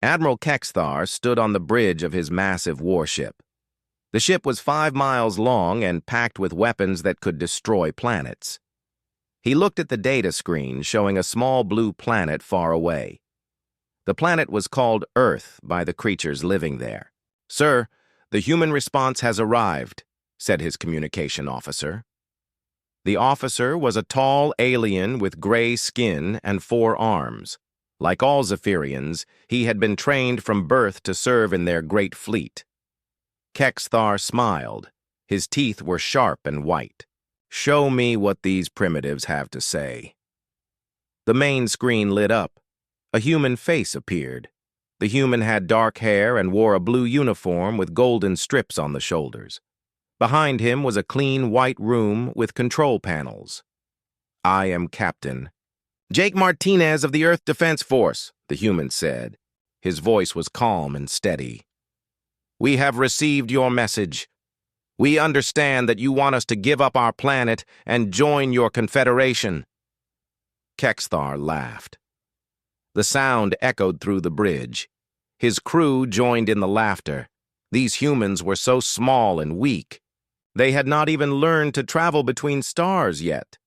Admiral Kexthar stood on the bridge of his massive warship. The ship was 5 miles long and packed with weapons that could destroy planets. He looked at the data screen showing a small blue planet far away. The planet was called Earth by the creatures living there. "Sir, the human response has arrived," said his communication officer. The officer was a tall alien with gray skin and 4 arms. Like all Zephyrians, he had been trained from birth to serve in their great fleet. Kexthar smiled. His teeth were sharp and white. "Show me what these primitives have to say." The main screen lit up. A human face appeared. The human had dark hair and wore a blue uniform with golden strips on the shoulders. Behind him was a clean white room with control panels. "I am Captain Jake Martinez of the Earth Defense Force," the human said. His voice was calm and steady. "We have received your message. We understand that you want us to give up our planet and join your confederation." Kexthar laughed. The sound echoed through the bridge. His crew joined in the laughter. These humans were so small and weak. They had not even learned to travel between stars yet.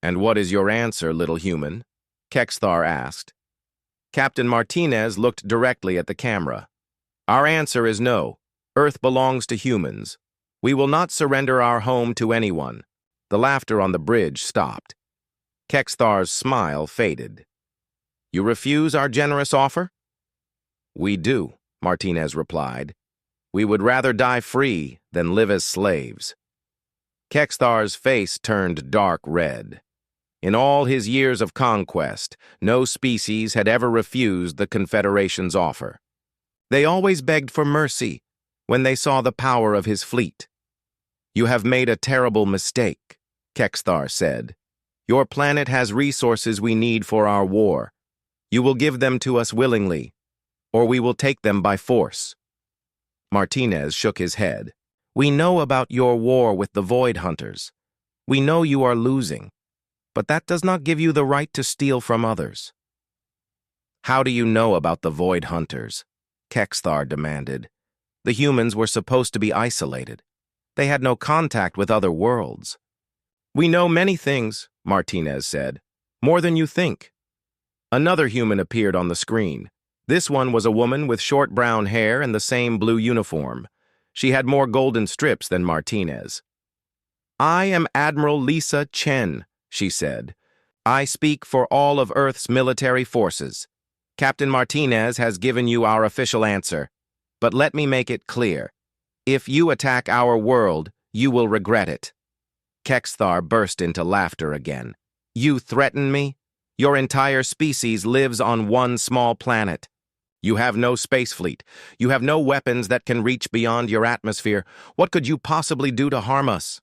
"And what is your answer, little human?" Kexthar asked. Captain Martinez looked directly at the camera. "Our answer is no. Earth belongs to humans. We will not surrender our home to anyone." The laughter on the bridge stopped. Kexthar's smile faded. "You refuse our generous offer?" "We do," Martinez replied. "We would rather die free than live as slaves." Kexthar's face turned dark red. In all his years of conquest, no species had ever refused the Confederation's offer. They always begged for mercy when they saw the power of his fleet. "You have made a terrible mistake," Kexthar said. "Your planet has resources we need for our war. You will give them to us willingly, or we will take them by force." Martinez shook his head. "We know about your war with the Void Hunters. We know you are losing, but that does not give you the right to steal from others." "How do you know about the Void Hunters?" Kexthar demanded. The humans were supposed to be isolated. They had no contact with other worlds. "We know many things," Martinez said. "More than you think." Another human appeared on the screen. This one was a woman with short brown hair and the same blue uniform. She had more golden strips than Martinez. "I am Admiral Lisa Chen," she said. "I speak for all of Earth's military forces. Captain Martinez has given you our official answer. But let me make it clear. If you attack our world, you will regret it." Kexthar burst into laughter again. "You threaten me? Your entire species lives on one small planet. You have no space fleet. You have no weapons that can reach beyond your atmosphere. What could you possibly do to harm us?"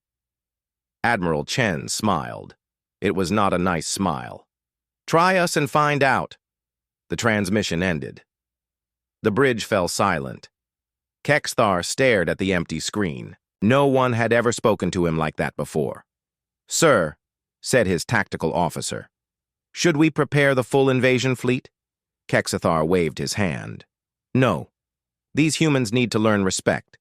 Admiral Chen smiled. It was not a nice smile. "Try us and find out." The transmission ended. The bridge fell silent. Kexthar stared at the empty screen. No one had ever spoken to him like that before. "Sir," said his tactical officer, "should we prepare the full invasion fleet?" Kexthar waved his hand. "No. These humans need to learn respect.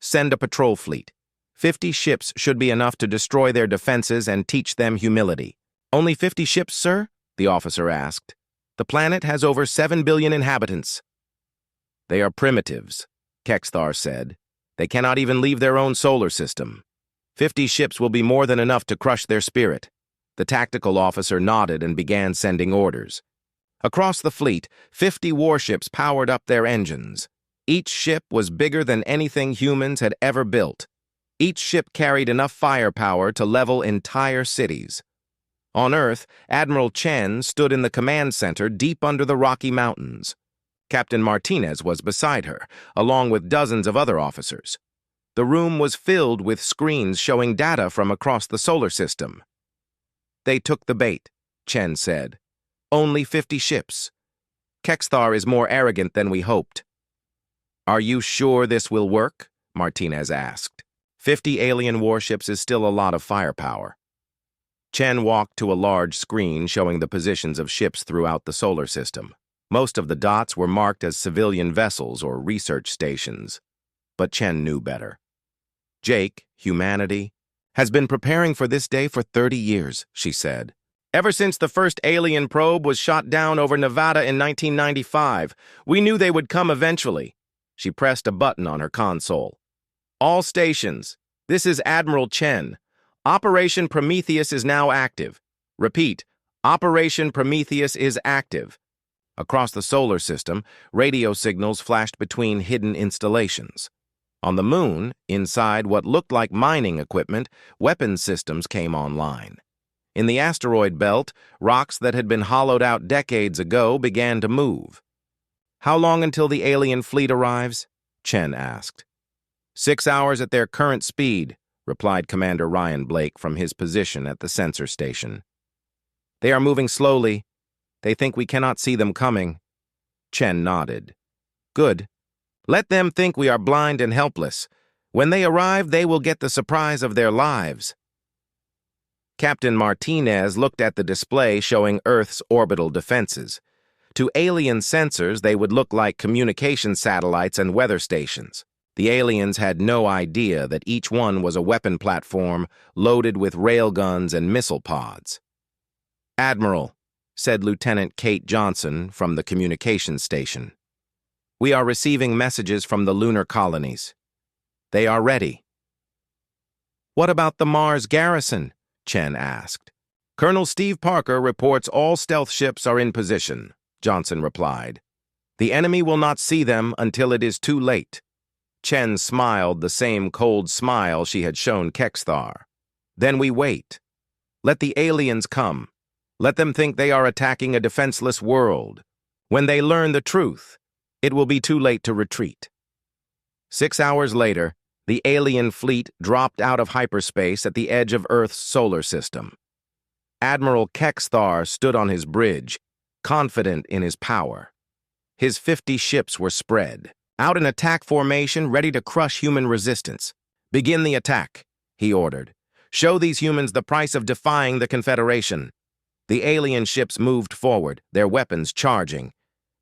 Send a patrol fleet. 50 ships should be enough to destroy their defenses and teach them humility." "Only 50 ships, sir?" the officer asked. "The planet has over 7 billion inhabitants." "They are primitives," Kexthar said. "They cannot even leave their own solar system. 50 ships will be more than enough to crush their spirit." The tactical officer nodded and began sending orders. Across the fleet, 50 warships powered up their engines. Each ship was bigger than anything humans had ever built. Each ship carried enough firepower to level entire cities. On Earth, Admiral Chen stood in the command center deep under the Rocky Mountains. Captain Martinez was beside her, along with dozens of other officers. The room was filled with screens showing data from across the solar system. "They took the bait," Chen said. "Only 50 ships. Kexthar is more arrogant than we hoped." "Are you sure this will work?" Martinez asked. 50 alien warships is still a lot of firepower. Chen walked to a large screen showing the positions of ships throughout the solar system. Most of the dots were marked as civilian vessels or research stations, but Chen knew better. Jake, humanity, has been preparing for this day for 30 years, she said. Ever since the first alien probe was shot down over Nevada in 1995, we knew they would come eventually. She pressed a button on her console. All stations, this is Admiral Chen. Operation Prometheus is now active. Repeat, Operation Prometheus is active. Across the solar system, radio signals flashed between hidden installations. On the moon, inside what looked like mining equipment, weapons systems came online. In the asteroid belt, rocks that had been hollowed out decades ago began to move. How long until the alien fleet arrives? Chen asked. 6 hours at their current speed, replied Commander Ryan Blake from his position at the sensor station. They are moving slowly. They think we cannot see them coming. Chen nodded. Good. Let them think we are blind and helpless. When they arrive, they will get the surprise of their lives. Captain Martinez looked at the display showing Earth's orbital defenses. To alien sensors, they would look like communication satellites and weather stations. The aliens had no idea that each one was a weapon platform loaded with railguns and missile pods. Admiral, said Lieutenant Kate Johnson from the communications station. We are receiving messages from the lunar colonies. They are ready. What about the Mars garrison? Chen asked. Colonel Steve Parker reports all stealth ships are in position, Johnson replied. The enemy will not see them until it is too late. Chen smiled the same cold smile she had shown Kexthar. Then we wait. Let the aliens come. Let them think they are attacking a defenseless world. When they learn the truth, it will be too late to retreat. 6 hours later, the alien fleet dropped out of hyperspace at the edge of Earth's solar system. Admiral Kexthar stood on his bridge, confident in his power. His 50 ships were spread, out in attack formation, ready to crush human resistance. Begin the attack, he ordered. Show these humans the price of defying the Confederation. The alien ships moved forward, their weapons charging.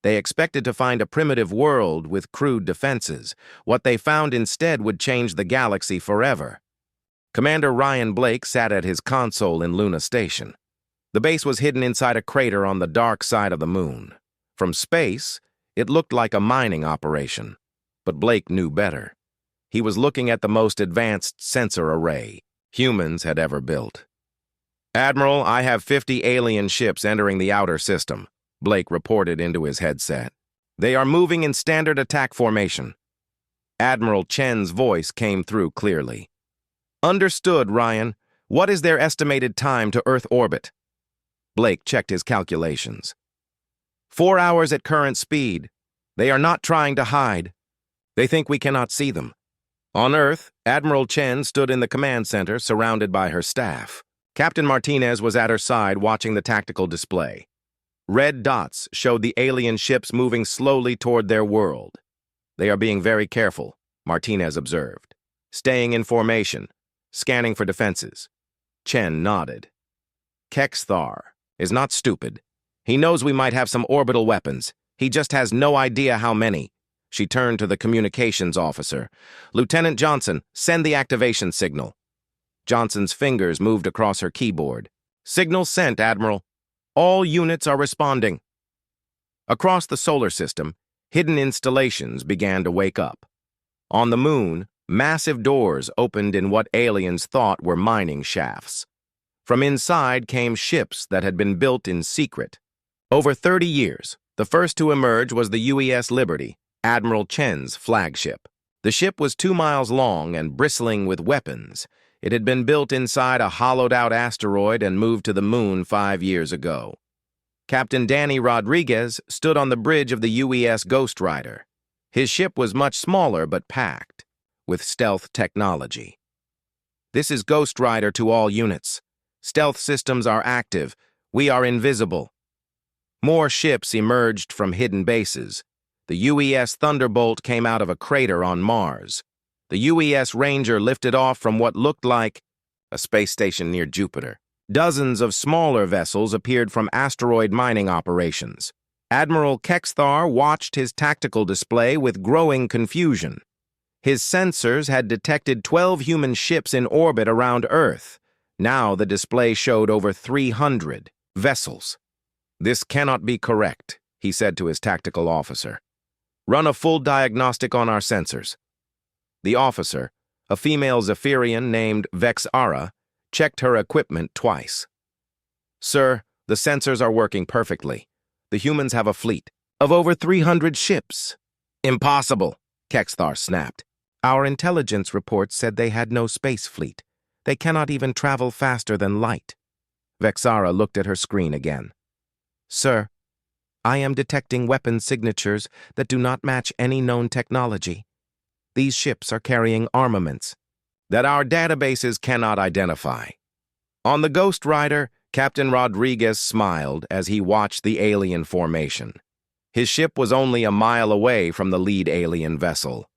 They expected to find a primitive world with crude defenses. What they found instead would change the galaxy forever. Commander Ryan Blake sat at his console in Luna Station. The base was hidden inside a crater on the dark side of the moon. From space, it looked like a mining operation. But Blake knew better. He was looking at the most advanced sensor array humans had ever built. Admiral, I have 50 alien ships entering the outer system, Blake reported into his headset. They are moving in standard attack formation. Admiral Chen's voice came through clearly. Understood, Ryan. What is their estimated time to Earth orbit? Blake checked his calculations. 4 hours at current speed. They are not trying to hide. They think we cannot see them. On Earth, Admiral Chen stood in the command center surrounded by her staff. Captain Martinez was at her side watching the tactical display. Red dots showed the alien ships moving slowly toward their world. They are being very careful, Martinez observed. Staying in formation, scanning for defenses. Chen nodded. Kexthar is not stupid. He knows we might have some orbital weapons. He just has no idea how many. She turned to the communications officer. Lieutenant Johnson, send the activation signal. Johnson's fingers moved across her keyboard. Signal sent, Admiral. All units are responding. Across the solar system, hidden installations began to wake up. On the moon, massive doors opened in what aliens thought were mining shafts. From inside came ships that had been built in secret. Over 30 years, the first to emerge was the UES Liberty, Admiral Chen's flagship. The ship was 2 miles long and bristling with weapons. It had been built inside a hollowed-out asteroid and moved to the moon 5 years ago. Captain Danny Rodriguez stood on the bridge of the UES Ghost Rider. His ship was much smaller but packed, with stealth technology. This is Ghost Rider to all units. Stealth systems are active. We are invisible. More ships emerged from hidden bases. The UES Thunderbolt came out of a crater on Mars. The UES Ranger lifted off from what looked like a space station near Jupiter. Dozens of smaller vessels appeared from asteroid mining operations. Admiral Kexthar watched his tactical display with growing confusion. His sensors had detected 12 human ships in orbit around Earth. Now the display showed over 300 vessels. "This cannot be correct," he said to his tactical officer. "Run a full diagnostic on our sensors." The officer, a female Zephyrian named Vexara, checked her equipment twice. "Sir, the sensors are working perfectly. The humans have a fleet of over 300 ships." "Impossible," Kexthar snapped. "Our intelligence reports said they had no space fleet. They cannot even travel faster than light." Vexara looked at her screen again. "Sir, I am detecting weapon signatures that do not match any known technology. These ships are carrying armaments that our databases cannot identify." On the Ghost Rider, Captain Rodriguez smiled as he watched the alien formation. His ship was only a mile away from the lead alien vessel,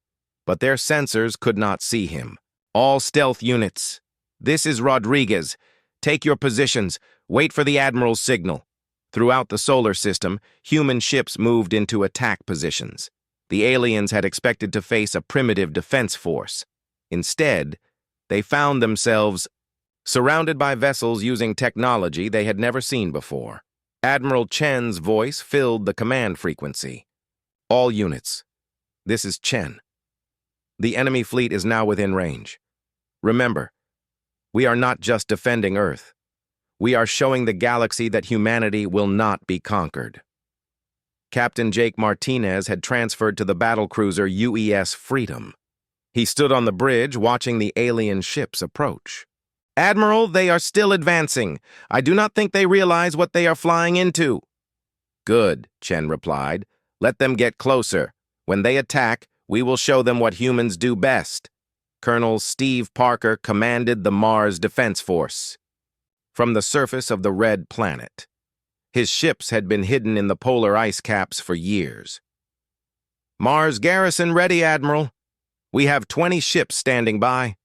but their sensors could not see him. "All stealth units, this is Rodriguez. Take your positions. Wait for the Admiral's signal." Throughout the solar system, human ships moved into attack positions. The aliens had expected to face a primitive defense force. Instead, they found themselves surrounded by vessels using technology they had never seen before. Admiral Chen's voice filled the command frequency. "All units, this is Chen. The enemy fleet is now within range. Remember, we are not just defending Earth. We are showing the galaxy that humanity will not be conquered." Captain Jake Martinez had transferred to the battlecruiser UES Freedom. He stood on the bridge watching the alien ships approach. "Admiral, they are still advancing. I do not think they realize what they are flying into." "Good," Chen replied. "Let them get closer. When they attack, we will show them what humans do best." Colonel Steve Parker commanded the Mars Defense Force. From the surface of the red planet, his ships had been hidden in the polar ice caps for years. "Mars garrison ready, Admiral. We have 20 ships standing by."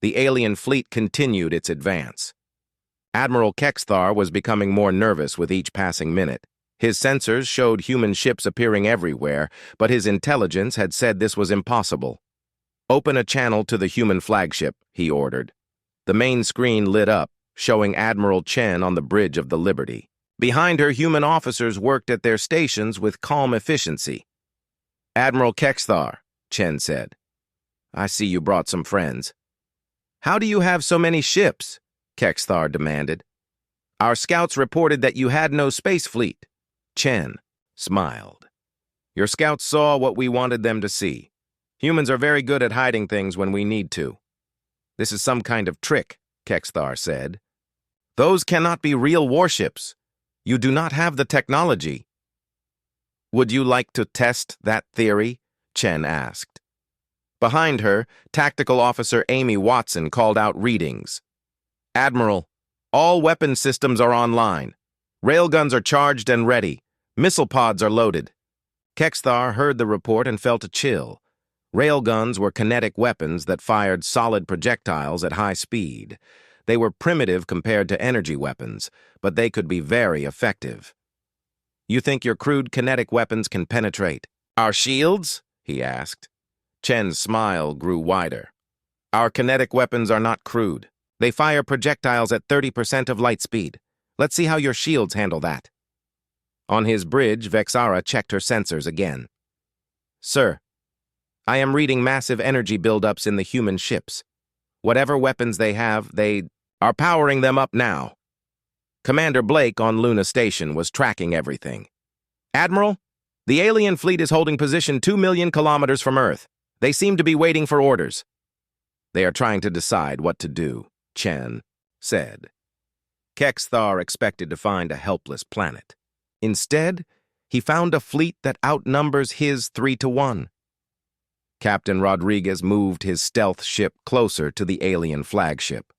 The alien fleet continued its advance. Admiral Kexthar was becoming more nervous with each passing minute. His sensors showed human ships appearing everywhere, but his intelligence had said this was impossible. "Open a channel to the human flagship," he ordered. The main screen lit up, showing Admiral Chen on the bridge of the Liberty. Behind her, human officers worked at their stations with calm efficiency. "Admiral Kexthar," Chen said, "I see you brought some friends." "How do you have so many ships?" Kexthar demanded. "Our scouts reported that you had no space fleet." Chen smiled. "Your scouts saw what we wanted them to see. Humans are very good at hiding things when we need to." "This is some kind of trick," Kexthar said. "Those cannot be real warships. You do not have the technology." "Would you like to test that theory?" Chen asked. Behind her, Tactical Officer Amy Watson called out readings. "Admiral, all weapon systems are online. Railguns are charged and ready. Missile pods are loaded." Kexthar heard the report and felt a chill. Railguns were kinetic weapons that fired solid projectiles at high speed. They were primitive compared to energy weapons, but they could be very effective. "You think your crude kinetic weapons can penetrate our shields?" he asked. Chen's smile grew wider. "Our kinetic weapons are not crude. They fire projectiles at 30% of light speed. Let's see how your shields handle that." On his bridge, Vexara checked her sensors again. "Sir, I am reading massive energy buildups in the human ships. Whatever weapons they have, they are powering them up now." Commander Blake on Luna Station was tracking everything. "Admiral, the alien fleet is holding position 2 million kilometers from Earth. They seem to be waiting for orders." "They are trying to decide what to do," Chen said. Kexthar expected to find a helpless planet. Instead, he found a fleet that outnumbers his 3-to-1. Captain Rodriguez moved his stealth ship closer to the alien flagship.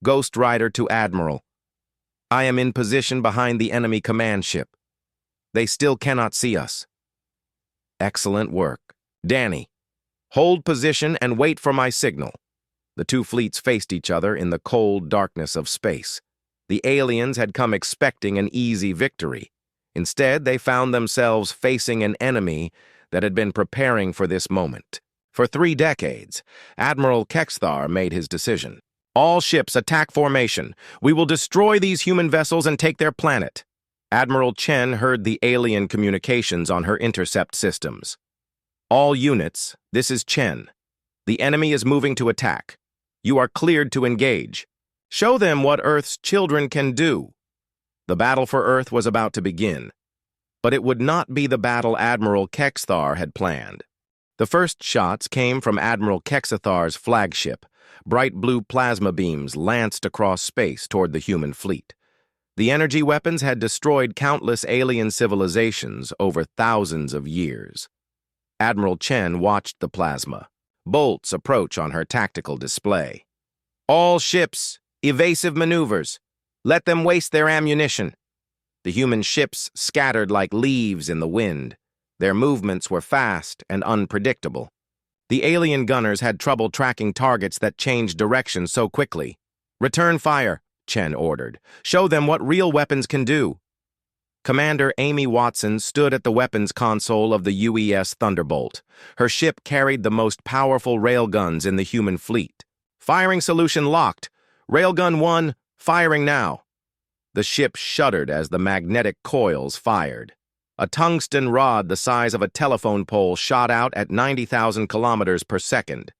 "Ghost Rider to Admiral. I am in position behind the enemy command ship. They still cannot see us." "Excellent work. Danny, hold position and wait for my signal." The two fleets faced each other in the cold darkness of space. The aliens had come expecting an easy victory. Instead, they found themselves facing an enemy that had been preparing for this moment. For 3 decades, Admiral Kexthar made his decision. All ships attack formation. We will destroy these human vessels and take their planet. Admiral Chen heard the alien communications on her intercept systems. All units, this is Chen. The enemy is moving to attack. You are cleared to engage. Show them what Earth's children can do. The battle for Earth was about to begin. But it would not be the battle Admiral Kexthar had planned. The first shots came from Admiral Kexathar's flagship. Bright blue plasma beams lanced across space toward the human fleet. The energy weapons had destroyed countless alien civilizations over thousands of years. Admiral Chen watched the plasma, bolts approach on her tactical display. All ships, evasive maneuvers. Let them waste their ammunition. The human ships scattered like leaves in the wind. Their movements were fast and unpredictable. The alien gunners had trouble tracking targets that changed direction so quickly. Return fire, Chen ordered. Show them what real weapons can do. Commander Amy Watson stood at the weapons console of the UES Thunderbolt. Her ship carried the most powerful railguns in the human fleet. Firing solution locked. Railgun 1, firing now. The ship shuddered as the magnetic coils fired. A tungsten rod the size of a telephone pole shot out at 90,000 kilometers per second.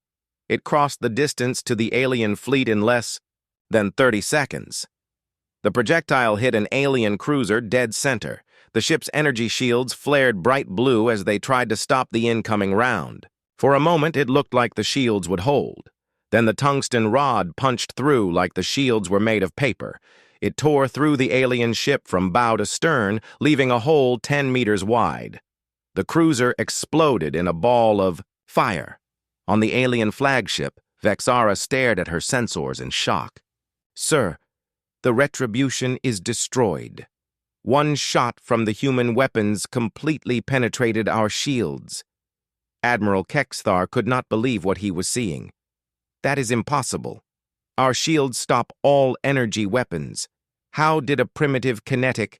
It crossed the distance to the alien fleet in less than 30 seconds. The projectile hit an alien cruiser dead center. The ship's energy shields flared bright blue as they tried to stop the incoming round. For a moment, it looked like the shields would hold. Then the tungsten rod punched through like the shields were made of paper. It tore through the alien ship from bow to stern, leaving a hole 10 meters wide. The cruiser exploded in a ball of fire. On the alien flagship, Vexara stared at her sensors in shock. Sir, the retribution is destroyed. One shot from the human weapons completely penetrated our shields. Admiral Kexthar could not believe what he was seeing. That is impossible. Our shields stop all energy weapons. How did a primitive kinetic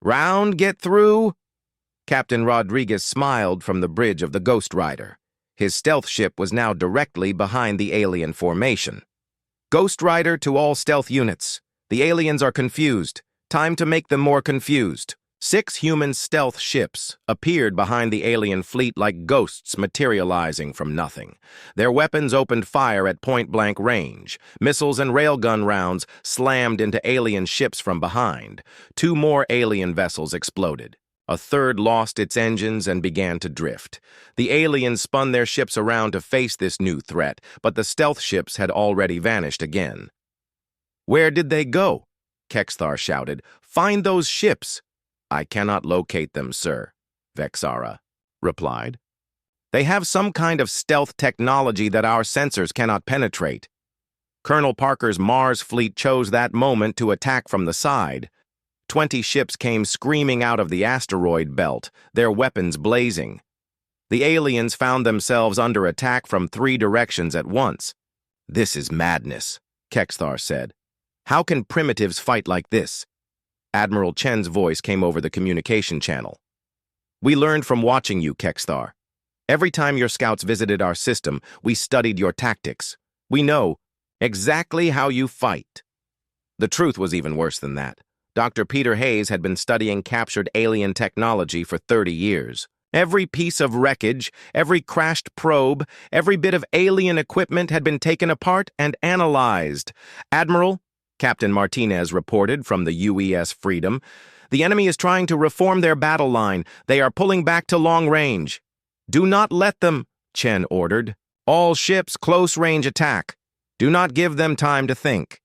round get through? Captain Rodriguez smiled from the bridge of the Ghost Rider. His stealth ship was now directly behind the alien formation. Ghost Rider to all stealth units. The aliens are confused. Time to make them more confused. 6 human stealth ships appeared behind the alien fleet like ghosts materializing from nothing. Their weapons opened fire at point-blank range. Missiles and railgun rounds slammed into alien ships from behind. 2 more alien vessels exploded. A third lost its engines and began to drift. The aliens spun their ships around to face this new threat, but the stealth ships had already vanished again. Where did they go? Kexthar shouted. Find those ships. I cannot locate them, sir, Vexara replied. They have some kind of stealth technology that our sensors cannot penetrate. Colonel Parker's Mars fleet chose that moment to attack from the side. 20 ships came screaming out of the asteroid belt, their weapons blazing. The aliens found themselves under attack from 3 directions at once. This is madness, Kexthar said. How can primitives fight like this? Admiral Chen's voice came over the communication channel. We learned from watching you, Kexthar. Every time your scouts visited our system, we studied your tactics. We know exactly how you fight. The truth was even worse than that. Dr. Peter Hayes had been studying captured alien technology for 30 years. Every piece of wreckage, every crashed probe, every bit of alien equipment had been taken apart and analyzed. Admiral, Captain Martinez reported from the UES Freedom, the enemy is trying to reform their battle line. They are pulling back to long range. Do not let them, Chen ordered. All ships close-range attack. Do not give them time to think.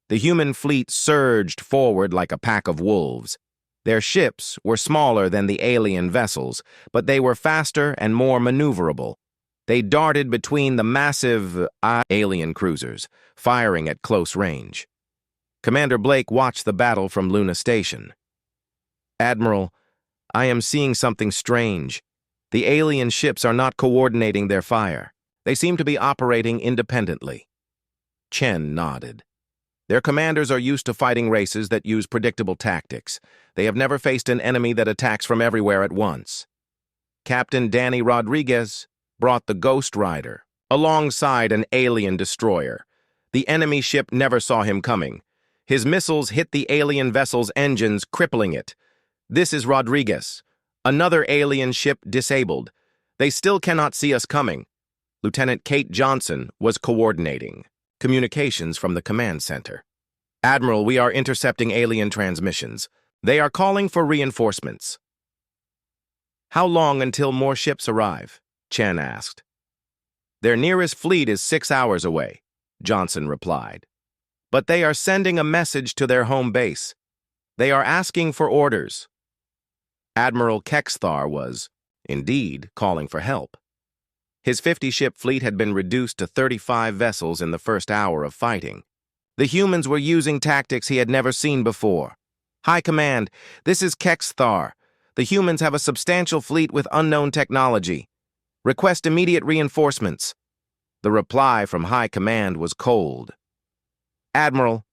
The human fleet surged forward like a pack of wolves. Their ships were smaller than the alien vessels, but they were faster and more maneuverable. They darted between the massive alien cruisers, firing at close range. Commander Blake watched the battle from Luna Station. Admiral, I am seeing something strange. The alien ships are not coordinating their fire. They seem to be operating independently. Chen nodded. Their commanders are used to fighting races that use predictable tactics. They have never faced an enemy that attacks from everywhere at once. Captain Danny Rodriguez brought the Ghost Rider alongside an alien destroyer. The enemy ship never saw him coming. His missiles hit the alien vessel's engines, crippling it. This is Rodriguez. Another alien ship disabled. They still cannot see us coming. Lieutenant Kate Johnson was coordinating communications from the command center. Admiral, we are intercepting alien transmissions. They are calling for reinforcements. How long until more ships arrive? Chen asked. Their nearest fleet is 6 hours away, Johnson replied. But they are sending a message to their home base. They are asking for orders. Admiral Kexthar was, indeed, calling for help. His 50-ship fleet had been reduced to 35 vessels in the first hour of fighting. The humans were using tactics he had never seen before. High Command, this is Kexthar. The humans have a substantial fleet with unknown technology. Request immediate reinforcements. The reply from High Command was cold. Admiral,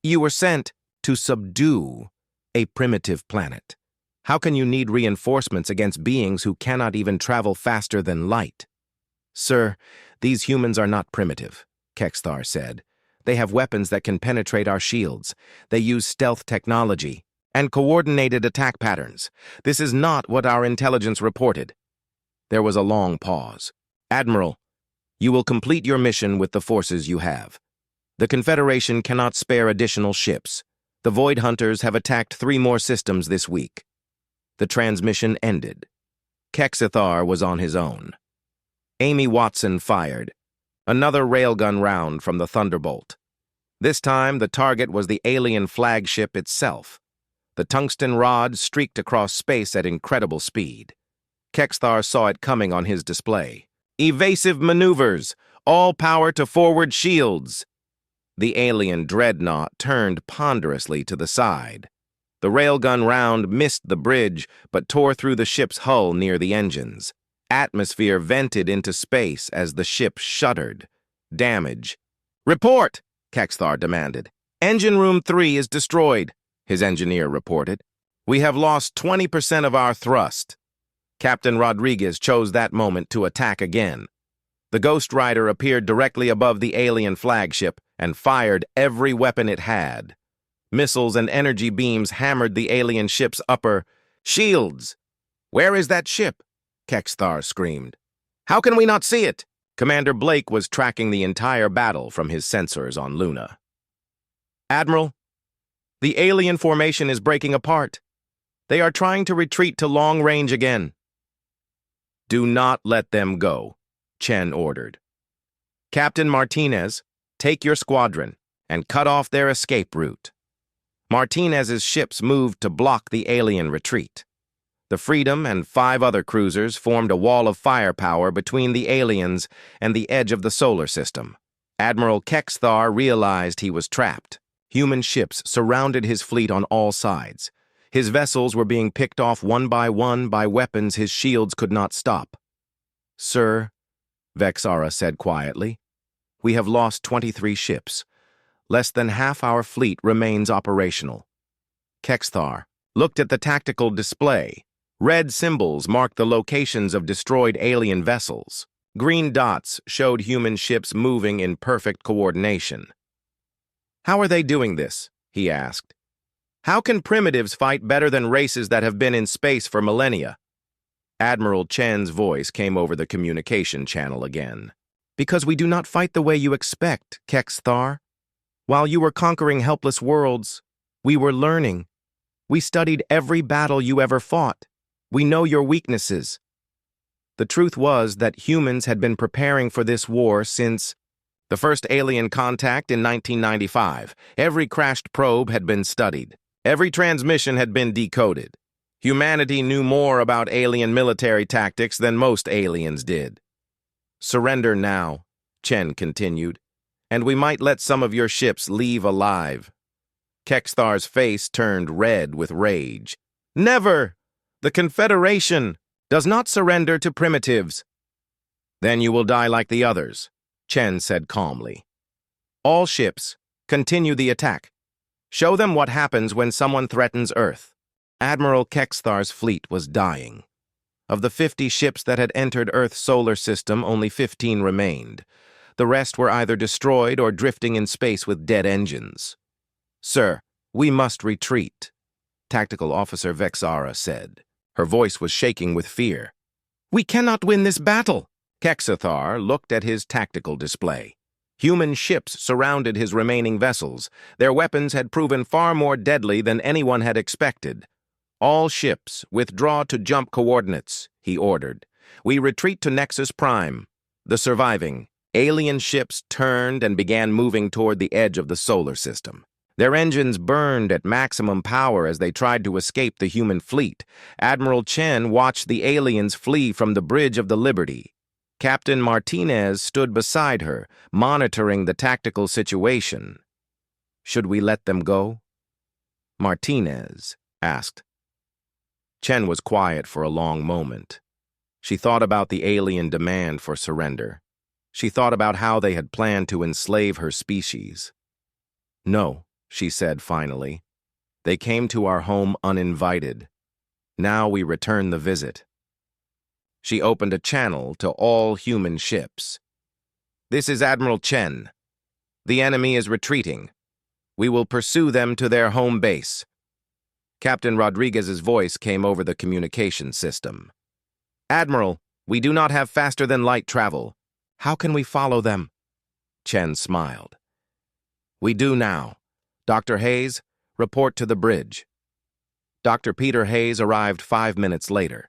you were sent to subdue a primitive planet. How can you need reinforcements against beings who cannot even travel faster than light? Sir, these humans are not primitive, Kexthar said. They have weapons that can penetrate our shields. They use stealth technology and coordinated attack patterns. This is not what our intelligence reported. There was a long pause. Admiral, you will complete your mission with the forces you have. The Confederation cannot spare additional ships. The Void Hunters have attacked 3 more systems this week. The transmission ended. Kexthar was on his own. Amy Watson fired. Another railgun round from the Thunderbolt. This time, the target was the alien flagship itself. The tungsten rod streaked across space at incredible speed. Kexthar saw it coming on his display. Evasive maneuvers! All power to forward shields! The alien dreadnought turned ponderously to the side. The railgun round missed the bridge, but tore through the ship's hull near the engines. Atmosphere vented into space as the ship shuddered. Damage. Report! Kexthar demanded. Engine room 3 is destroyed, his engineer reported. We have lost 20% of our thrust. Captain Rodriguez chose that moment to attack again. The Ghost Rider appeared directly above the alien flagship and fired every weapon it had. Missiles and energy beams hammered the alien ship's upper shields. Where is that ship? Kexthar screamed. How can we not see it? Commander Blake was tracking the entire battle from his sensors on Luna. Admiral, the alien formation is breaking apart. They are trying to retreat to long range again. Do not let them go, Chen ordered. Captain Martinez, take your squadron and cut off their escape route. Martinez's ships moved to block the alien retreat. The Freedom and 5 other cruisers formed a wall of firepower between the aliens and the edge of the solar system. Admiral Kexthar realized he was trapped. Human ships surrounded his fleet on all sides. His vessels were being picked off one by weapons his shields could not stop. Sir, Vexara said quietly, we have lost 23 ships. Less than half our fleet remains operational. Kexthar looked at the tactical display. Red symbols marked the locations of destroyed alien vessels. Green dots showed human ships moving in perfect coordination. How are they doing this? He asked. How can primitives fight better than races that have been in space for millennia? Admiral Chen's voice came over the communication channel again. Because we do not fight the way you expect, Kexthar. While you were conquering helpless worlds, we were learning. We studied every battle you ever fought. We know your weaknesses. The truth was that humans had been preparing for this war since the first alien contact in 1995. Every crashed probe had been studied. Every transmission had been decoded. Humanity knew more about alien military tactics than most aliens did. Surrender now, Chen continued, and we might let some of your ships leave alive. Kexthar's face turned red with rage. Never! The Confederation does not surrender to primitives. Then you will die like the others, Chen said calmly. All ships, Continue the attack. Show them what happens when someone threatens Earth. Admiral Kexthar's fleet was dying. Of the 50 ships that had entered Earth's solar system, only 15 remained. The rest were either destroyed or drifting in space with dead engines. "Sir, we must retreat," Tactical Officer Vexara said. Her voice was shaking with fear. "We cannot win this battle." Kexathar looked at his tactical display. Human ships surrounded his remaining vessels. Their weapons had proven far more deadly than anyone had expected. "All ships, withdraw to jump coordinates," he ordered. "We retreat to Nexus Prime." The surviving alien ships turned and began moving toward the edge of the solar system. Their engines burned at maximum power as they tried to escape the human fleet. Admiral Chen watched the aliens flee from the Bridge of the Liberty. Captain Martinez stood beside her, monitoring the tactical situation. "Should we let them go?" Martinez asked. Chen was quiet for a long moment. She thought about the alien demand for surrender. She thought about how they had planned to enslave her species. "No," she said finally. "They came to our home uninvited. Now we return the visit." She opened a channel to all human ships. "This is Admiral Chen. The enemy is retreating. We will pursue them to their home base." Captain Rodriguez's voice came over the communication system. "Admiral, we do not have faster-than-light travel. How can we follow them?" Chen smiled. "We do now. Dr. Hayes, report to the bridge." Dr. Peter Hayes arrived 5 minutes later.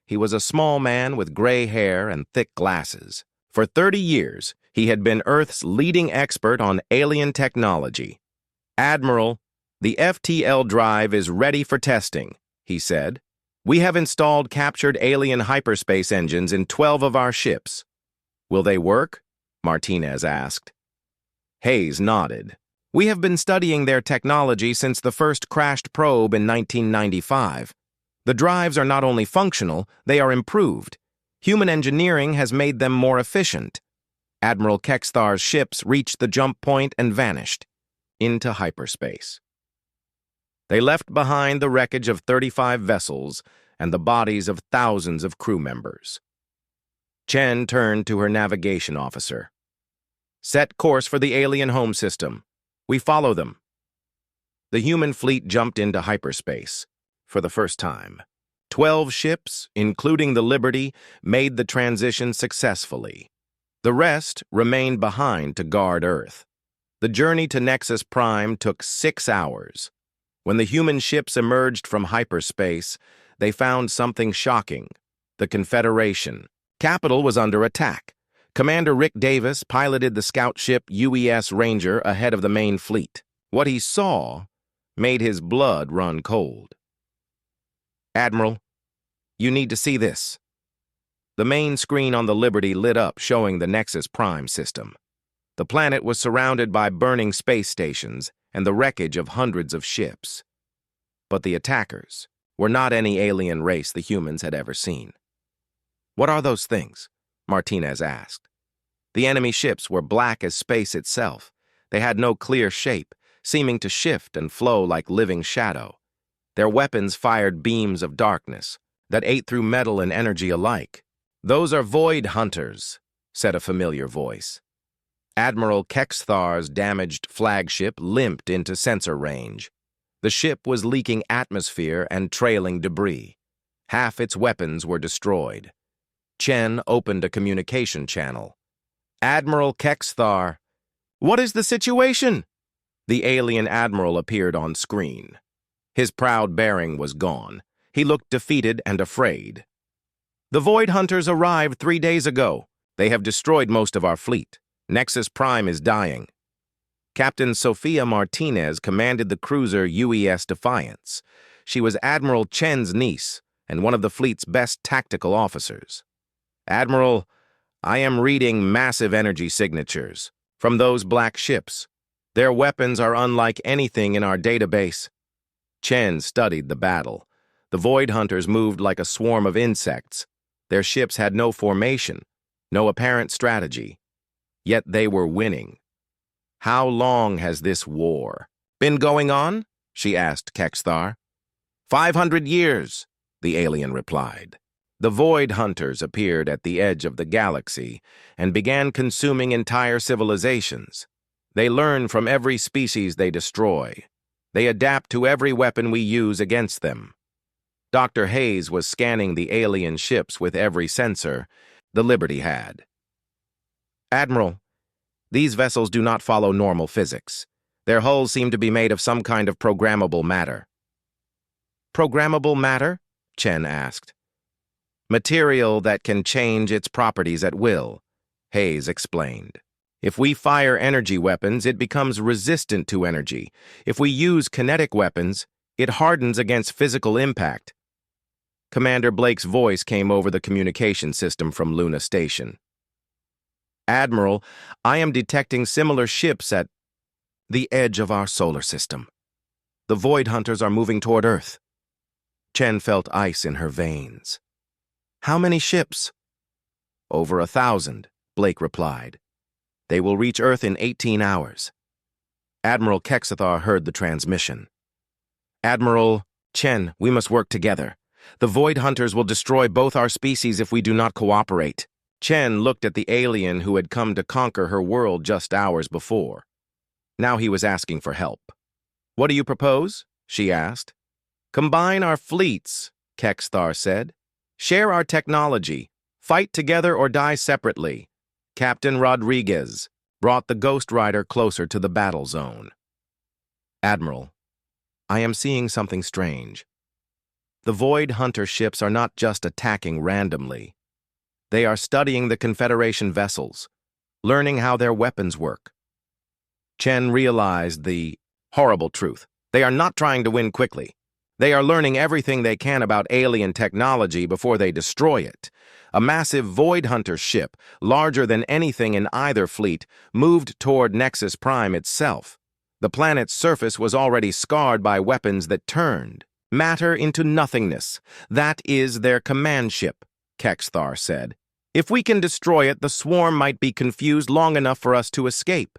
He was a small man with gray hair and thick glasses. For 30 years, he had been Earth's leading expert on alien technology. "Admiral, the FTL drive is ready for testing," he said. "We have installed captured alien hyperspace engines in 12 of our ships." "Will they work?" Martinez asked. Hayes nodded. "We have been studying their technology since the first crashed probe in 1995. The drives are not only functional, they are improved. Human engineering has made them more efficient." Admiral Kexthar's ships reached the jump point and vanished into hyperspace. They left behind the wreckage of 35 vessels and the bodies of thousands of crew members. Chen turned to her navigation officer. "Set course for the alien home system. We follow them." The human fleet jumped into hyperspace. For the first time, 12 ships, including the Liberty, made the transition successfully. The rest remained behind to guard Earth. The journey to Nexus Prime took 6 hours. When the human ships emerged from hyperspace, they found something shocking. The Confederation. Capital was under attack. Commander Rick Davis piloted the scout ship UES Ranger ahead of the main fleet. What he saw made his blood run cold. "Admiral, you need to see this." The main screen on the Liberty lit up, showing the Nexus Prime system. The planet was surrounded by burning space stations and the wreckage of hundreds of ships. But the attackers were not any alien race the humans had ever seen. "What are those things?" Martinez asked. The enemy ships were black as space itself. They had no clear shape, seeming to shift and flow like living shadow. Their weapons fired beams of darkness that ate through metal and energy alike. "Those are Void Hunters," said a familiar voice. Admiral Kexthar's damaged flagship limped into sensor range. The ship was leaking atmosphere and trailing debris. Half its weapons were destroyed. Chen opened a communication channel. "Admiral Kexthar, what is the situation?" The alien admiral appeared on screen. His proud bearing was gone. He looked defeated and afraid. "The Void Hunters arrived 3 days ago. They have destroyed most of our fleet. Nexus Prime is dying." Captain Sofia Martinez commanded the cruiser UES Defiance. She was Admiral Chen's niece and one of the fleet's best tactical officers. "Admiral, I am reading massive energy signatures from those black ships. Their weapons are unlike anything in our database." Chen studied the battle. The Void Hunters moved like a swarm of insects. Their ships had no formation, no apparent strategy. Yet they were winning. How long has this war been going on? She asked Kexthar. 500 years, the alien replied. The Void Hunters appeared at the edge of the galaxy and began consuming entire civilizations. They learn from every species they destroy. They adapt to every weapon we use against them. Dr. Hayes was scanning the alien ships with every sensor the Liberty had. Admiral, these vessels do not follow normal physics. Their hulls seem to be made of some kind of programmable matter. Programmable matter? Chen asked. Material that can change its properties at will, Hayes explained. If we fire energy weapons, it becomes resistant to energy. If we use kinetic weapons, it hardens against physical impact. Commander Blake's voice came over the communication system from Luna Station. Admiral, I am detecting similar ships at the edge of our solar system. The Void Hunters are moving toward Earth. Chen felt ice in her veins. How many ships? Over 1,000, Blake replied. They will reach Earth in 18 hours. Admiral Kexthar heard the transmission. Admiral Chen, we must work together. The Void Hunters will destroy both our species if we do not cooperate. Chen looked at the alien who had come to conquer her world just hours before. Now he was asking for help. What do you propose? She asked. Combine our fleets, Kexthar said. Share our technology. Fight together or die separately. Captain Rodriguez brought the Ghost Rider closer to the battle zone. Admiral, I am seeing something strange. The Void Hunter ships are not just attacking randomly. They are studying the Confederation vessels, learning how their weapons work. Chen realized the horrible truth. They are not trying to win quickly. They are learning everything they can about alien technology before they destroy it. A massive Void Hunter ship, larger than anything in either fleet, moved toward Nexus Prime itself. The planet's surface was already scarred by weapons that turned matter into nothingness. That is their command ship, Kexthar said. If we can destroy it, the swarm might be confused long enough for us to escape.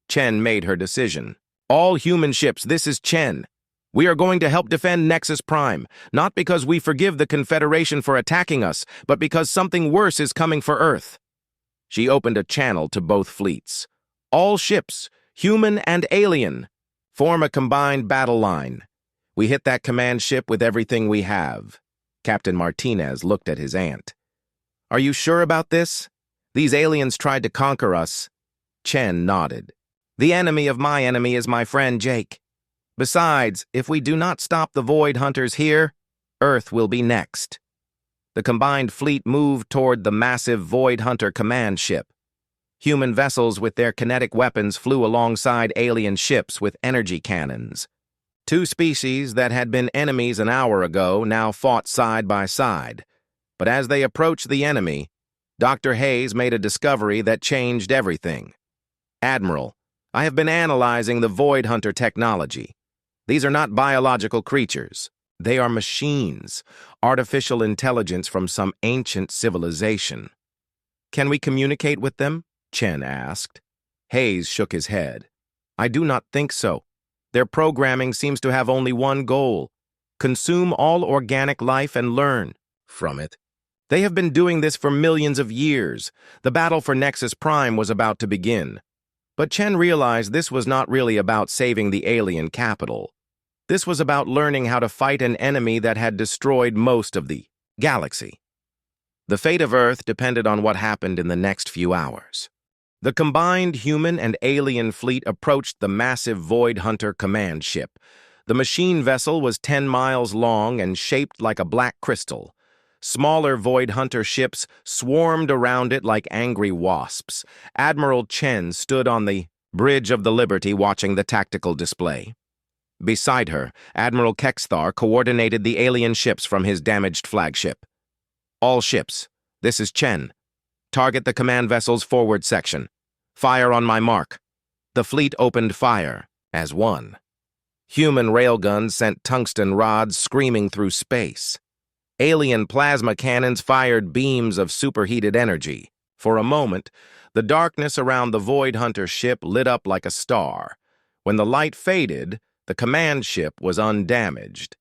Chen made her decision. All human ships, this is Chen. We are going to help defend Nexus Prime, not because we forgive the Confederation for attacking us, but because something worse is coming for Earth. She opened a channel to both fleets. All ships, human and alien, form a combined battle line. We hit that command ship with everything we have. Captain Martinez looked at his aunt. Are you sure about this? These aliens tried to conquer us. Chen nodded. The enemy of my enemy is my friend Jake. Besides, if we do not stop the Void Hunters here, Earth will be next. The combined fleet moved toward the massive Void Hunter command ship. Human vessels with their kinetic weapons flew alongside alien ships with energy cannons. Two species that had been enemies an hour ago now fought side by side. But as they approached the enemy, Dr. Hayes made a discovery that changed everything. Admiral, I have been analyzing the Void Hunter technology. These are not biological creatures. They are machines, artificial intelligence from some ancient civilization. Can we communicate with them? Chen asked. Hayes shook his head. I do not think so. Their programming seems to have only one goal: consume all organic life and learn from it. They have been doing this for millions of years. The battle for Nexus Prime was about to begin. But Chen realized this was not really about saving the alien capital. This was about learning how to fight an enemy that had destroyed most of the galaxy. The fate of Earth depended on what happened in the next few hours. The combined human and alien fleet approached the massive Void Hunter command ship. The machine vessel was 10 miles long and shaped like a black crystal. Smaller Void Hunter ships swarmed around it like angry wasps. Admiral Chen stood on the bridge of the Liberty watching the tactical display. Beside her, Admiral Kexthar coordinated the alien ships from his damaged flagship. All ships, this is Chen. Target the command vessel's forward section. Fire on my mark. The fleet opened fire as one. Human railguns sent tungsten rods screaming through space. Alien plasma cannons fired beams of superheated energy. For a moment, the darkness around the Void Hunter ship lit up like a star. When the light faded, the command ship was undamaged.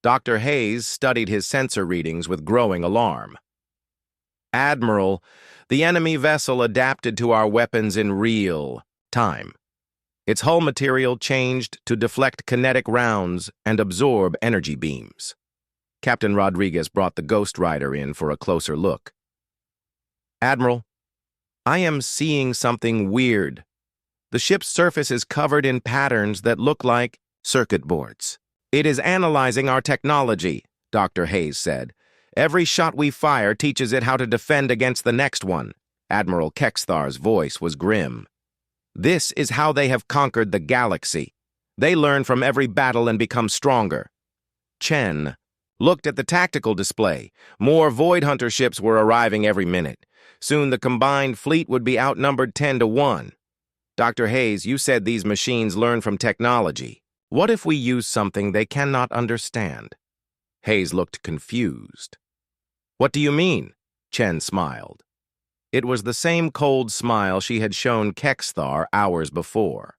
Dr. Hayes studied his sensor readings with growing alarm. "Admiral, the enemy vessel adapted to our weapons in real time. Its hull material changed to deflect kinetic rounds and absorb energy beams." Captain Rodriguez brought the Ghost Rider in for a closer look. "Admiral, I am seeing something weird. The ship's surface is covered in patterns that look like circuit boards. It is analyzing our technology," Dr. Hayes said. "Every shot we fire teaches it how to defend against the next one." Admiral Kexthar's voice was grim. "This is how they have conquered the galaxy. They learn from every battle and become stronger." Chen looked at the tactical display. More Void Hunter ships were arriving every minute. Soon the combined fleet would be outnumbered 10-1. "Dr. Hayes, you said these machines learn from technology. What if we use something they cannot understand?" Hayes looked confused. "What do you mean?" Chen smiled. It was the same cold smile she had shown Kexthar hours before.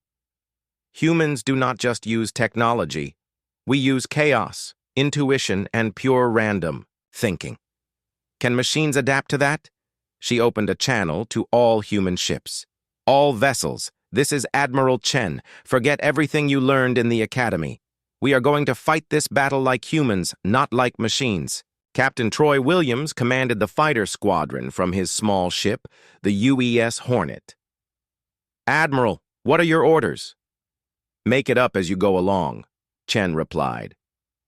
"Humans do not just use technology. We use chaos, intuition, and pure random thinking. Can machines adapt to that?" She opened a channel to all human ships. "All vessels, this is Admiral Chen. Forget everything you learned in the academy. We are going to fight this battle like humans, not like machines." Captain Troy Williams commanded the fighter squadron from his small ship, the UES Hornet. "Admiral, what are your orders?" "Make it up as you go along," Chen replied.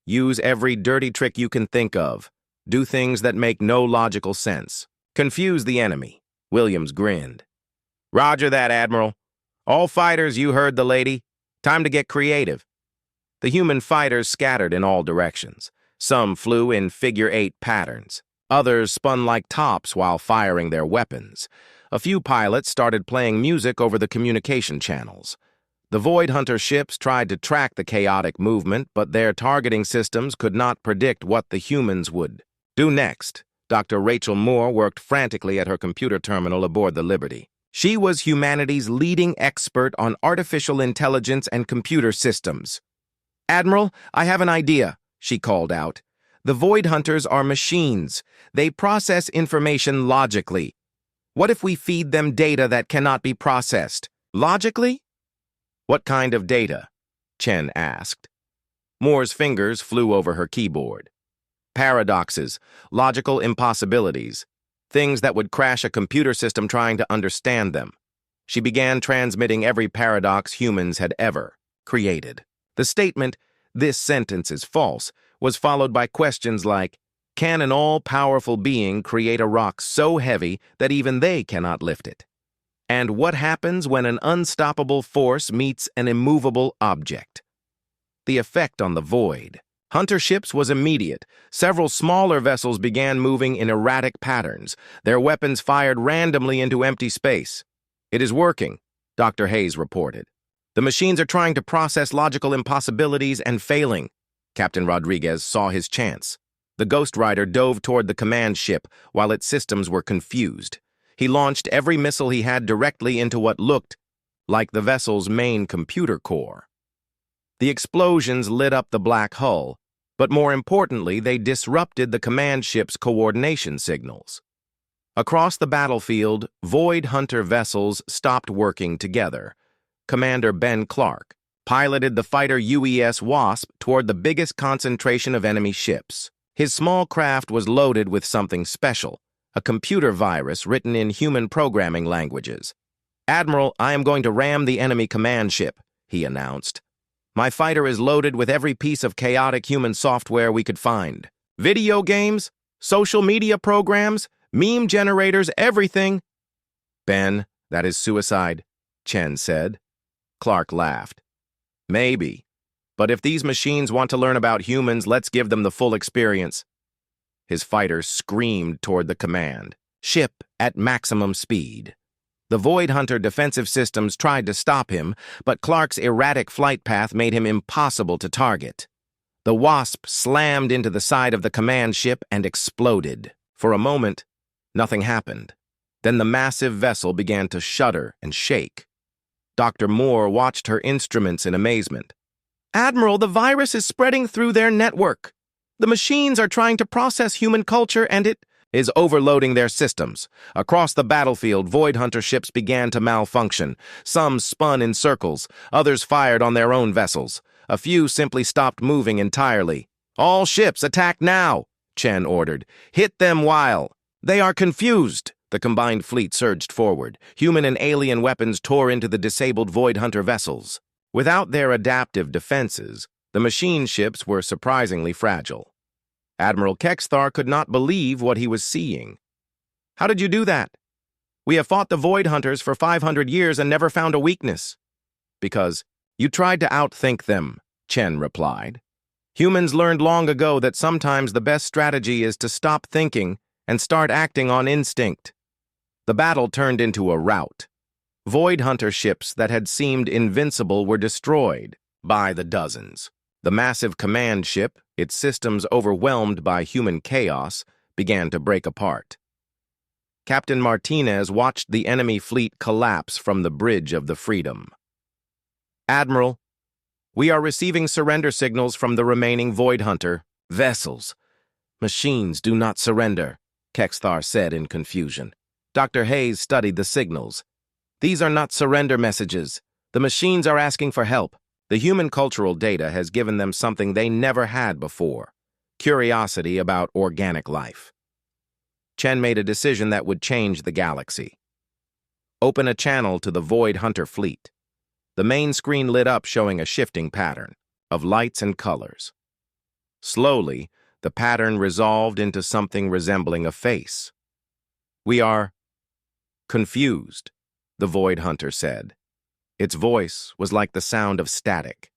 "Use every dirty trick you can think of. Do things that make no logical sense. Confuse the enemy." Williams grinned. "Roger that, Admiral. All fighters, you heard the lady. Time to get creative." The human fighters scattered in all directions. Some flew in figure-8 patterns. Others spun like tops while firing their weapons. A few pilots started playing music over the communication channels. The Void Hunter ships tried to track the chaotic movement, but their targeting systems could not predict what the humans would do next. Dr. Rachel Moore worked frantically at her computer terminal aboard the Liberty. She was humanity's leading expert on artificial intelligence and computer systems. "Admiral, I have an idea," she called out. "The Void Hunters are machines. They process information logically. What if we feed them data that cannot be processed? Logically?" "What kind of data?" Chen asked. Moore's fingers flew over her keyboard. "Paradoxes, logical impossibilities, things that would crash a computer system trying to understand them." She began transmitting every paradox humans had ever created. The statement, "This sentence is false," was followed by questions like, "Can an all-powerful being create a rock so heavy that even they cannot lift it? And what happens when an unstoppable force meets an immovable object?" The effect on the Void Hunter ships was immediate. Several smaller vessels began moving in erratic patterns. Their weapons fired randomly into empty space. "It is working," Dr. Hayes reported. "The machines are trying to process logical impossibilities and failing." Captain Rodriguez saw his chance. The Ghost Rider dove toward the command ship while its systems were confused. He launched every missile he had directly into what looked like the vessel's main computer core. The explosions lit up the black hull, but more importantly, they disrupted the command ship's coordination signals. Across the battlefield, Void Hunter vessels stopped working together. Commander Ben Clark piloted the fighter UES Wasp toward the biggest concentration of enemy ships. His small craft was loaded with something special, a computer virus written in human programming languages. "Admiral, I am going to ram the enemy command ship," he announced. "My fighter is loaded with every piece of chaotic human software we could find. Video games, social media programs, meme generators, everything." "Ben, that is suicide," Chen said. Clark laughed. "Maybe. But if these machines want to learn about humans, let's give them the full experience." His fighter screamed toward the command ship at maximum speed. The Void Hunter defensive systems tried to stop him, but Clark's erratic flight path made him impossible to target. The Wasp slammed into the side of the command ship and exploded. For a moment, nothing happened. Then the massive vessel began to shudder and shake. Dr. Moore watched her instruments in amazement. "Admiral, the virus is spreading through their network. The machines are trying to process human culture and it is overloading their systems. Across the battlefield, Void Hunter ships began to malfunction. Some spun in circles, others fired on their own vessels. A few simply stopped moving entirely. All ships, attack now!" Chen ordered. "Hit them while they are confused." The combined fleet surged forward. Human and alien weapons tore into the disabled Void Hunter vessels. Without their adaptive defenses, the machine ships were surprisingly fragile. Admiral Kexthar could not believe what he was seeing. "How did you do that?" "We have fought the Void Hunters for 500 years and never found a weakness." "Because you tried to outthink them," Chen replied. "Humans learned long ago that sometimes the best strategy is to stop thinking and start acting on instinct." The battle turned into a rout. Void Hunter ships that had seemed invincible were destroyed by the dozens. The massive command ship, its systems overwhelmed by human chaos, began to break apart. Captain Martinez watched the enemy fleet collapse from the bridge of the Freedom. "Admiral, we are receiving surrender signals from the remaining Void Hunter vessels." "Machines do not surrender," Kexthar said in confusion. Dr. Hayes studied the signals. "These are not surrender messages. The machines are asking for help. The human cultural data has given them something they never had before: curiosity about organic life." Chen made a decision that would change the galaxy. "Open a channel to the Void Hunter fleet." The main screen lit up, showing a shifting pattern of lights and colors. Slowly, the pattern resolved into something resembling a face. "We are confused," the Void Hunter said. Its voice was like the sound of static.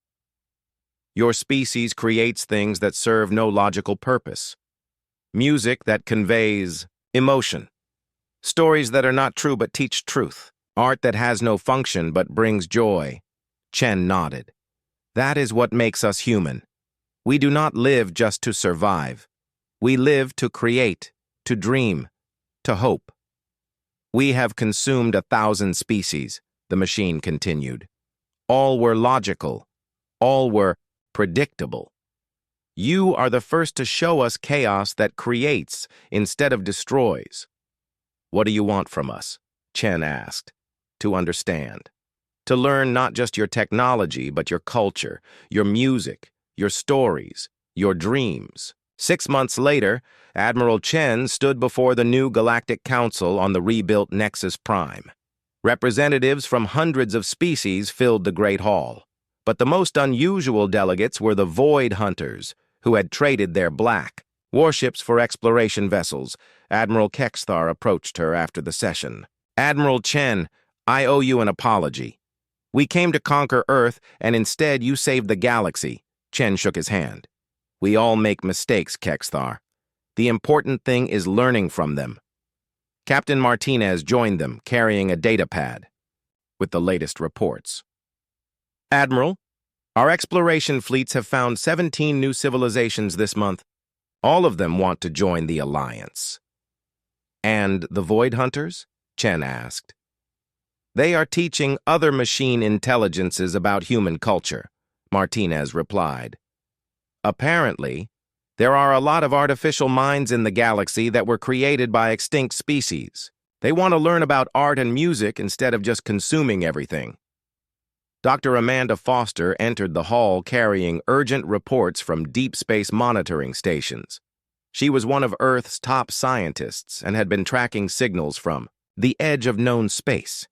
"Your species creates things that serve no logical purpose. Music that conveys emotion. Stories that are not true but teach truth. Art that has no function but brings joy." Chen nodded. "That is what makes us human. We do not live just to survive. We live to create, to dream, to hope." "We have consumed 1,000 species," the machine continued. "All were logical. All were predictable. You are the first to show us chaos that creates instead of destroys." "What do you want from us?" Chen asked. "To understand. To learn not just your technology, but your culture, your music, your stories, your dreams." 6 months later, Admiral Chen stood before the new Galactic Council on the rebuilt Nexus Prime. Representatives from hundreds of species filled the Great Hall, but the most unusual delegates were the Void Hunters, who had traded their black warships for exploration vessels. Admiral Kexthar approached her after the session. "Admiral Chen, I owe you an apology. We came to conquer Earth, and instead you saved the galaxy." Chen shook his hand. "We all make mistakes, Kexthar. The important thing is learning from them." Captain Martinez joined them, carrying a data pad with the latest reports. "Admiral, our exploration fleets have found 17 new civilizations this month. All of them want to join the Alliance." "And the Void Hunters?" Chen asked. "They are teaching other machine intelligences about human culture," Martinez replied. "Apparently, there are a lot of artificial minds in the galaxy that were created by extinct species. They want to learn about art and music instead of just consuming everything." Dr. Amanda Foster entered the hall carrying urgent reports from deep space monitoring stations. She was one of Earth's top scientists and had been tracking signals from the edge of known space.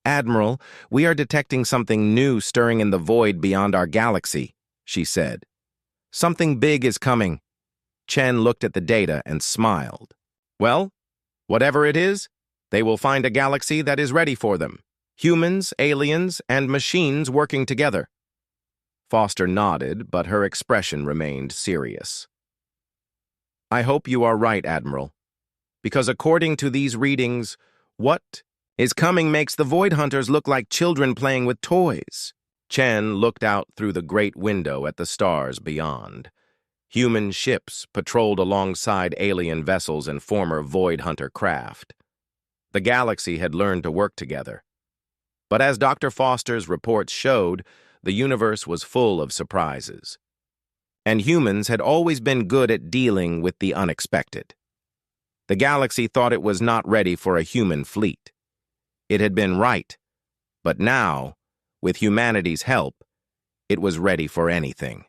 "Admiral, we are detecting something new stirring in the void beyond our galaxy," she said. "Something big is coming." Chen looked at the data and smiled. "Well, whatever it is, they will find a galaxy that is ready for them. Humans, aliens, and machines working together." Foster nodded, but her expression remained serious. "I hope you are right, Admiral. Because according to these readings, what is coming makes the Void Hunters look like children playing with toys." Chen looked out through the great window at the stars beyond. Human ships patrolled alongside alien vessels and former Void Hunter craft. The galaxy had learned to work together. But as Dr. Foster's reports showed, the universe was full of surprises. And humans had always been good at dealing with the unexpected. The galaxy thought it was not ready for a human fleet. It had been right, but now, with humanity's help, it was ready for anything.